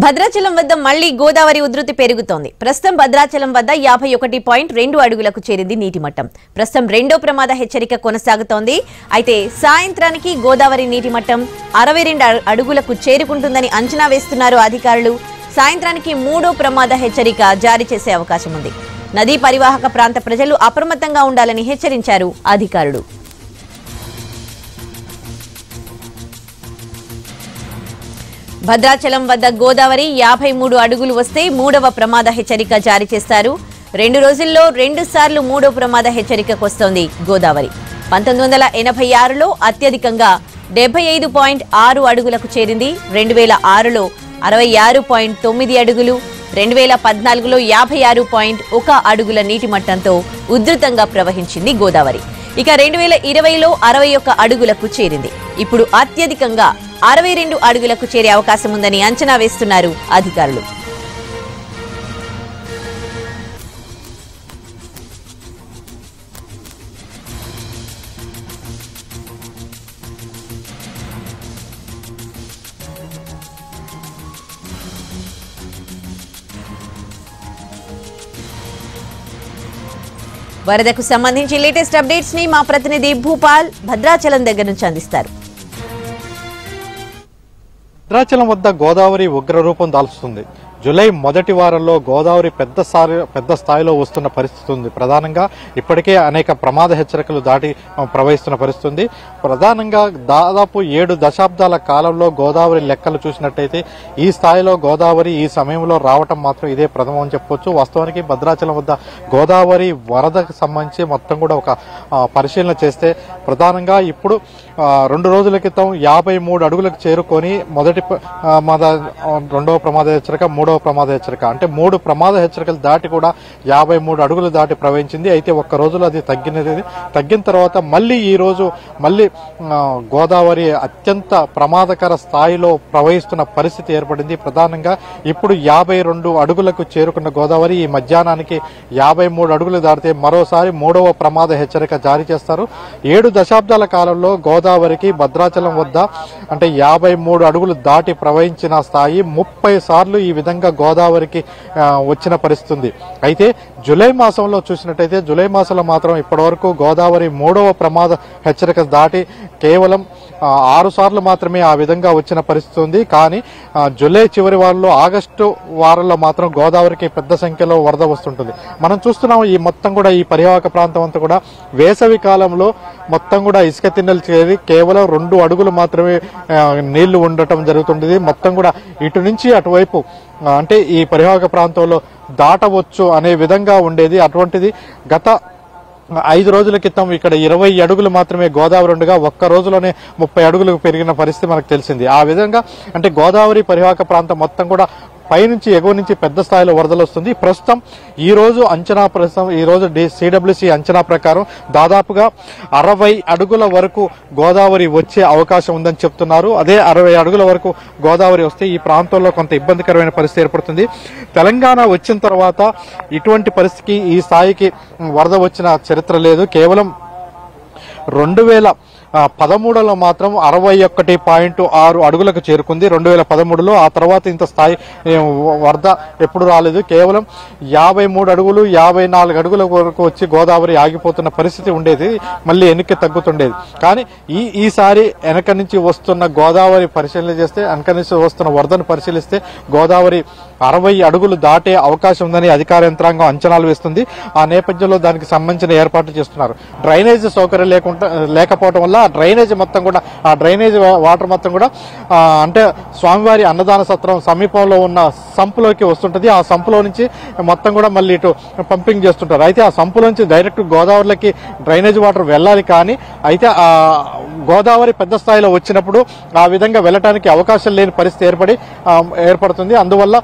భద్రాచలం వద్ద మళ్లీ గోదావరి ఉధృతి పెరుగుతోంది. ప్రస్తుతం భద్రాచలం వద్ద 51.2 అడుగులకు చేరింది నీటి మట్టం. ప్రస్తుతం రెండో ప్రమాద హెచ్చరిక కొనసాగుతోంది. అయితే సాయంత్రానికి గోదావరి నీటి మట్టం 62 అడుగులకు చేరుకుంటుందని అంచనా వేస్తున్నారు అధికారులు. సాయంత్రానికి మూడో ప్రమాద హెచ్చరిక జారీ చేసే అవకాశం ఉంది. నదీ పరివాహక ప్రాంత ప్రజలు అప్రమత్తంగా ఉండాలని హెచ్చరించారు అధికారులు. భద్రాచలం వద్ద గోదావరి 53 అడుగులు వస్తే మూడవ ప్రమాద హెచ్చరిక జారీ చేస్తారు. 2 రోజుల్లో 2 సార్లు మూడో ప్రమాద హెచ్చరికకు వస్తోంది గోదావరి. 1986లో అత్యధికంగా 75.6 అడుగులకు చేరింది. 2006లో 66.9 అడుగులు, 2014లో 56.1 అడుగుల నీటి మట్టంతో ఉధృతంగా ప్రవహించింది గోదావరి. ఇక 2020లో 61 అడుగులకు చేరింది. ఇప్పుడు అత్యధికంగా 62 అడుగులకు చేరే అవకాశం ఉందని అంచనా వేస్తున్నారు అధికారులు. వరదకు సంబంధించి లేటెస్ట్ అప్డేట్స్ ని మా ప్రతినిధి భూపాల్ భద్రాచలం దగ్గర నుంచి అందిస్తారు. భద్రాచలం వద్ద గోదావరి ఉగ్రరూపం దాల్చుతుంది. జూలై మొదటి వారంలో గోదావరి పెద్ద స్థాయిలో వస్తున్న పరిస్థితి ఉంది. ప్రధానంగా ఇప్పటికే అనేక ప్రమాద హెచ్చరికలు దాటి ప్రవహిస్తున్న పరిస్థితి ఉంది. ప్రధానంగా దాదాపు 7 దశాబ్దాల కాలంలో గోదావరి లెక్కలు చూసినట్టయితే ఈ స్థాయిలో గోదావరి ఈ సమయంలో రావటం మాత్రం ఇదే ప్రథమం అని చెప్పొచ్చు. వాస్తవానికి భద్రాచలం వద్ద గోదావరి వరదకు సంబంధించి మొత్తం కూడా ఒక పరిశీలన చేస్తే ప్రధానంగా ఇప్పుడు 2 రోజుల క్రితం 53 అడుగులకు చేరుకొని రెండవ ప్రమాద హెచ్చరిక, మూడవ ప్రమాద హెచ్చరిక అంటే 3 ప్రమాద హెచ్చరికలు దాటి కూడా 53 అడుగులు దాటి ప్రవహించింది. అయితే ఒక్క రోజులో అది తగ్గిన తర్వాత మళ్ళీ ఈ రోజు గోదావరి అత్యంత ప్రమాదకర స్థాయిలో ప్రవహిస్తున్న పరిస్థితి ఏర్పడింది. ప్రధానంగా ఇప్పుడు 52 అడుగులకు చేరుకున్న గోదావరి ఈ మధ్యాహ్నానికి 53 అడుగులు దాటితే మరోసారి మూడవ ప్రమాద హెచ్చరిక జారీ చేస్తారు. 7 దశాబ్దాల కాలంలో గోదావరికి భద్రాచలం వద్ద అంటే 53 అడుగులు దాటి ప్రవహించిన స్థాయి 30 సార్లు ఈ విధంగా గోదావరికి వచ్చిన పరిస్థితి ఉంది. అయితే జూలై మాసంలో చూసినట్టయితే జూలై మాసంలో మాత్రం ఇప్పటివరకు గోదావరి మూడవ ప్రమాద హెచ్చరిక దాటి కేవలం 6 సార్లు మాత్రమే ఆ విధంగా వచ్చిన పరిస్థితి ఉంది. కానీ జూలై చివరి వారంలో, ఆగస్టు వారంలో మాత్రం గోదావరికి పెద్ద సంఖ్యలో వరద వస్తుంటుంది. మనం చూస్తున్నాం ఈ మొత్తం కూడా ఈ పరివాహక ప్రాంతం అంతా కూడా వేసవి కాలంలో మొత్తం కూడా ఇసుక తిన్నెలు చేరి కేవలం 2 అడుగులు మాత్రమే నీళ్లు ఉండటం జరుగుతుంది. మొత్తం కూడా ఇటు నుంచి అటువైపు అంటే ఈ పరివాహక ప్రాంతంలో దాటవచ్చు అనే విధంగా ఉండేది. అటువంటిది గత 5 రోజుల క్రితం ఇక్కడ 20 అడుగులు మాత్రమే గోదావరి ఉండగా ఒక్క రోజులోనే 30 అడుగులకు పెరిగిన పరిస్థితి మనకు తెలిసింది. ఆ విధంగా అంటే గోదావరి పరివాహక ప్రాంతం మొత్తం కూడా పైనుంచి ఎగువ నుంచి పెద్ద స్థాయిలో వరదలు వస్తుంది. ప్రస్తుతం ఈ రోజు సిడబ్ల్యూసీ అంచనా ప్రకారం దాదాపుగా 60 అడుగుల వరకు గోదావరి వచ్చే అవకాశం ఉందని చెప్తున్నారు. అదే 60 అడుగుల వరకు గోదావరి వస్తే ఈ ప్రాంతంలో కొంత ఇబ్బందికరమైన పరిస్థితి ఏర్పడుతుంది. తెలంగాణ వచ్చిన తర్వాత ఇటువంటి పరిస్థితికి ఈ స్థాయికి వరద వచ్చిన చరిత్ర లేదు. కేవలం 2013లో మాత్రం 61.6 అడుగులకు చేరుకుంది 2013లో. ఆ తర్వాత ఇంత స్థాయి వరద ఎప్పుడు రాలేదు. కేవలం 53 అడుగులు 54 అడుగుల వరకు వచ్చి గోదావరి ఆగిపోతున్న పరిస్థితి ఉండేది, మళ్ళీ వెనక్కి తగ్గుతుండేది. కానీ ఈసారి వెనక నుంచి వస్తున్న గోదావరి పరిశీలన చేస్తే, వెనక నుంచి వస్తున్న వరదను పరిశీలిస్తే గోదావరి 60 అడుగులు దాటే అవకాశం ఉందని అధికార యంత్రాంగం అంచనాలు వేస్తుంది. ఆ నేపథ్యంలో దానికి సంబంధించిన ఏర్పాట్లు చేస్తున్నారు. డ్రైనేజ్ సౌకర్యం లేకపోవడం వల్ల ఆ డ్రైనేజ్ వాటర్ మొత్తం కూడా అంటే స్వామివారి అన్నదాన సత్రం సమీపంలో ఉన్న సంపులోకి వస్తుంటది. ఆ సంపులో నుంచి మొత్తం కూడా మళ్ళీ ఇటు పంపింగ్ చేస్తుంటారు. అయితే ఆ సంపులోంచి డైరెక్ట్ గోదావరిలోకి డ్రైనేజ్ వాటర్ వెళ్ళాలి. కానీ అయితే ఆ గోదావరి పెద్ద స్థాయిలో వచ్చినప్పుడు ఆ విధంగా వెళ్ళటానికి అవకాశం లేని పరిస్థితి ఏర్పడుతుంది. అందువల్ల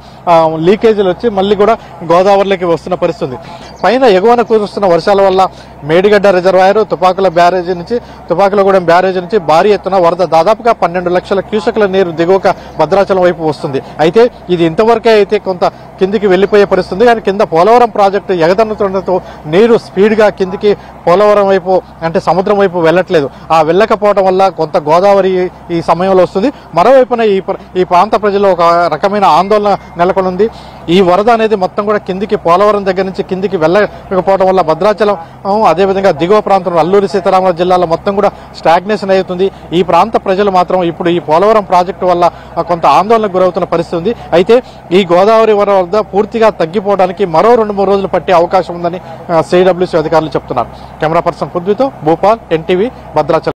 లీకేజీలు వచ్చి మళ్ళీ కూడా గోదావరిలోకి వస్తున్న పరిస్థితి. పైన ఎగువన కురుస్తున్న వర్షాల వల్ల మేడిగడ్డ రిజర్వాయర్, తుపాకులగూడెం బ్యారేజీ నుంచి భారీ ఎత్తున వరద దాదాపుగా 12 లక్షల క్యూసెక్ల నీరు దిగువక భద్రాచలం వైపు వస్తుంది. అయితే ఇది ఇంతవరకే అయితే కొంత కిందికి వెళ్లిపోయే పరిస్థితి. కానీ కింద పోలవరం ప్రాజెక్టు ఎగదన్నుతుండటంతో నీరు స్పీడ్ గా కిందికి పోలవరం వైపు అంటే సముద్రం వైపు వెళ్లట్లేదు. ఆ వెళ్ళకపోవడం వల్ల కొంత గోదావరి ఈ సమయంలో వస్తుంది. మరోవైపున ఈ ప్రాంత ప్రజల్లో ఒక రకమైన ఆందోళన నెలకొంది. ఈ వరద అనేది మొత్తం కూడా కిందికి పోలవరం దగ్గర నుంచి కిందికి వెళ్ళకపోవడం వల్ల భద్రాచలం అదేవిధంగా దిగువ ప్రాంతంలో అల్లూరి సీతారామరాజు జిల్లాలో మొత్తం కూడా స్టాగ్నేషన్ అవుతుంది. ఈ ప్రాంత ప్రజలు మాత్రం ఇప్పుడు ఈ పోలవరం ప్రాజెక్టు వల్ల కొంత ఆందోళనకు గురవుతున్న పరిస్థితి ఉంది. అయితే ఈ గోదావరి వరద పూర్తిగా తగ్గిపోవడానికి మరో 2-3 రోజులు పట్టే అవకాశం ఉందని సిడబ్ల్యూసీ అధికారులు చెప్తున్నారు. కెమెరా పర్సన్ పృథ్వీతో భూపాల్, ఎన్టీవీ, భద్రాచలం.